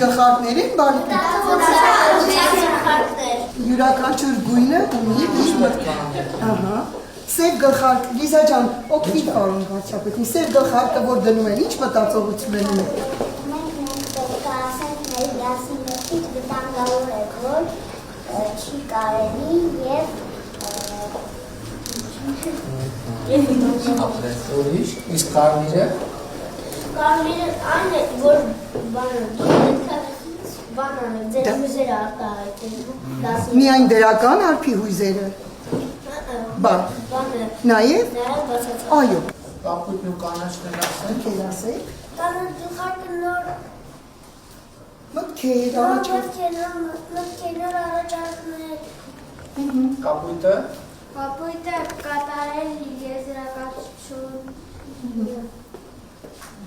գլխարկներ են բարի։ Յուրաքանչյուր գույնը ունի իր մտքը։ Ահա։ Սև գլխարկ, Լիզա ջան, օգնի պարոն վարչապետին, սև գլխարկը որ դնում են, ինչ մտածողություն են ուներ։ Մենք պետք է ասենք մեր յասինետից վտանգավոր է, որ չի կարելի Ուրիշ, իսկ կարմիրը։ Կարմիրը այն է, որ բանը ձեր հույզերը արտահայտելու։ Միայն դրական արփի հույզերը։ Բան։ Նաև։ Այո։ Կապույտն ու կանաչն էլ ասենք։ Եք ասեք։ Գլխարկը նոր Մտքեր, առաջարկ։ մտքեր առաջարկներ։ Կապույտը։ Կապույտը կատարել եզրակացություն։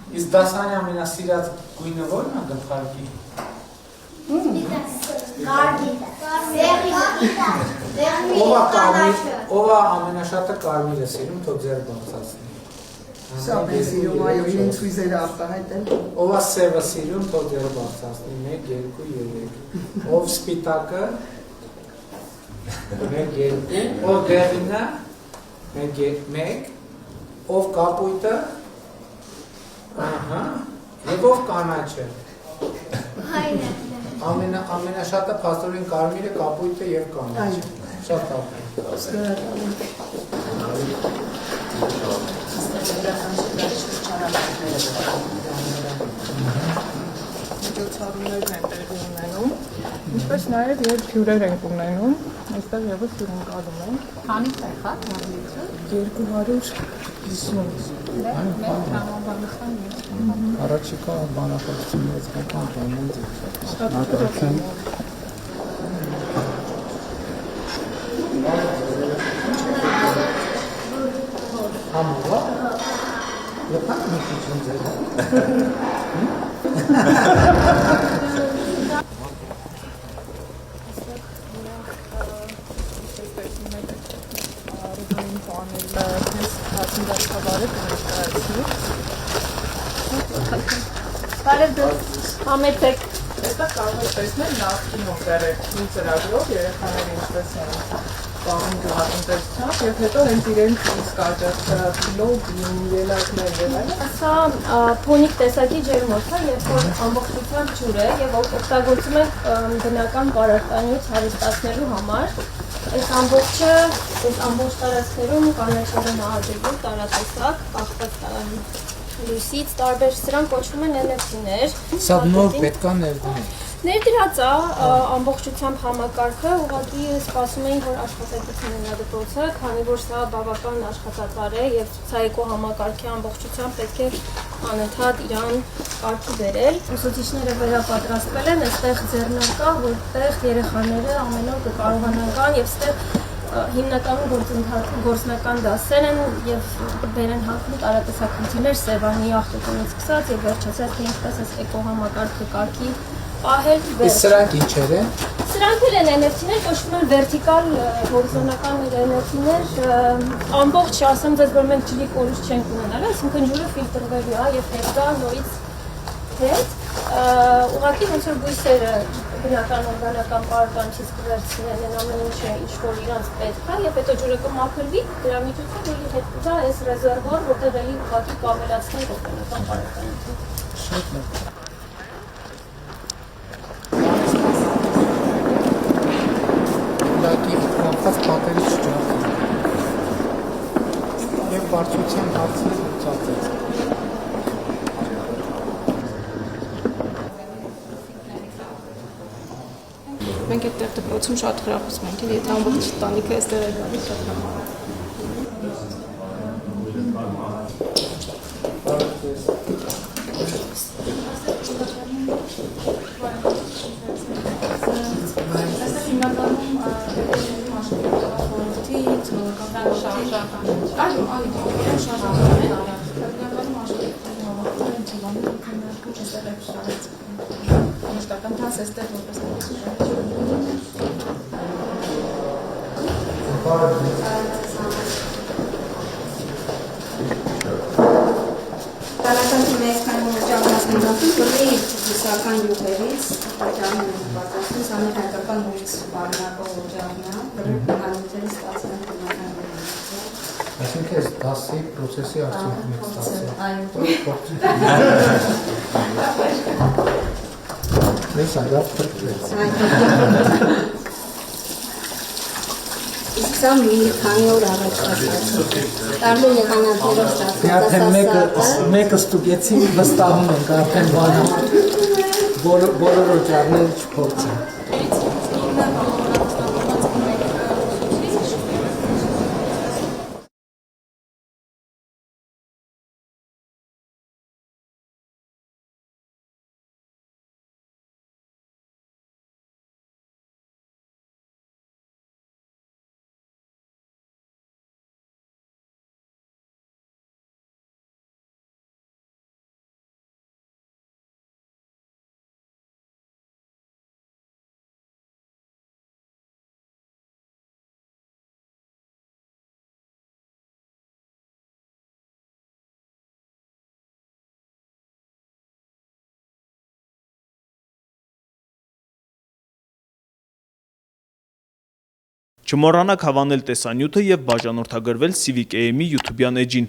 Իսկ դասանի ամենասիրած գույնը ո՞րն է գլխարկի։ Ով է ամենաշատը կարմիրը սիրում, թող ձեր բացացնի։ Շատ են սիրում, այո, իրենց հույզերը արտահայտել։ Ով է սևը սիրում, թող ձեր բացացնի, 1, 2, 3։ Ով սպիտակը, 1, 2, ով դեղինը, 1, ով կապույտը, ահա, և ով կանաչը։ Ամենաշատը փաստորեն կարմիրը, կապույտը և կանաչը։ Շատ ապրեն։ Միջոցառումներն են տեղի ունենում, ինչպես նաև երբ հյուրեր ենք ունենում, այստեղ ևս հյուրընկալում ենք։ Քանի տեղ է նորից։ 250 Առաջիկա բանախոսությունից կան բանան Համովա։ Եպակ մի քիչ ձեր։ Համեցեք։ Այստեղ կարող եք տեսնել նախկին օպերետ ծրագրով երեխաները ինչպես են պահում գյուղատնտեսությամբ և հետո հենց իրենց իսկ աջակցած լոբին, ելակներ եւ այլն։ Սա փոնիկ տեսակի ջերմոց է, երբ որ ամբողջությամբ ջուր է եւ օգտագործում ենք բնական պարարտանյութ հարստացնելու համար։ Այս ամբողջը տարածքներում կանաչով են ահագիրվում տարատեսակ, կախված լույսից տարբեր, սրանք կոչվում են NFT-ներ։ Սա նոր պետքա ներդնել։ Ներդրած է ամբողջությամբ համակարգը, ուղղակի սպասում էին, որ աշխատակցությունը դպրոցը, քանի որ սա բավական աշխատատար է եւ ցուցայեկու համակարգի ամբողջությամբ պետք է անընդհատ իրան կարգի բերել։ Ուսուցիչները վերապատրաստվել են, այստեղ ձեռնարկա, որտեղ երեխաները ամեն օր կկարողանան եւ այստեղ հիմնականում գործնական դասեր են եւ բերեն հատուկ տարատեսակություններ Սևանի աղտոտումից սկսած եւ վերջացած ինչպես այս էկոհամակարգը կարգի պահել։ Իսկ սրանք ինչեր են։ Սրանք էլ են NFT-ներ, կոչվում են վերտիկալ հորիզոնական NFT-ներ, ամբողջ ասեմ ձեզ, որ մենք ջրի կորուստ չենք ունենալ, այսինքն ջուրը ֆիլտրվելու է եւ հետո նորից հետ ուղղակի ոնց որ բույսերը բնական օրգանական պարարտանյութից կվերցնեն են ամեն ինչը ինչ որ իրանց պետք է եւ հետո ջուրը կմաքրվի դրա միջոցով էլի հետ կգա այս ռեզերվուար որտեղ էլի ուղղակի կավելացնեն օրգանական պարարտանյութը։ Շատ լավ։ Լակի կապված պատերից չջախին և բարձրության հարցը ծածեց։ Մենք այդտեղ դպրոցում շատ խրախուսում ենք, եթե ամբողջ տանիքը այստեղ է գալիս շատ լավ։ Տարածանքի մեծ քանի մոտ ժամանակ ունեցել, որ Հուսական յուղերից պատճառն են պատասխանում, համակարգական նույնց բարնակող օջախնա, հանութերից ստացել են տնականները։ Այսինքն այս դասի պրոցեսի արդյունքում եք ստացել։ Այո։ Ես այլավ փրկվեց։ Իսկ սա մի քանի օր առաջ ստացել։ Տարբեր եղանակներով ստացել։ Արդեն մեկը ստուգեցի, վստահում ենք, արդեն բանը բոլոր օջախները չփորձեն։ Չմոռանաք հավանել տեսանյութը և բաժանորդագրվել Civic AM-ի YouTube-յան էջին։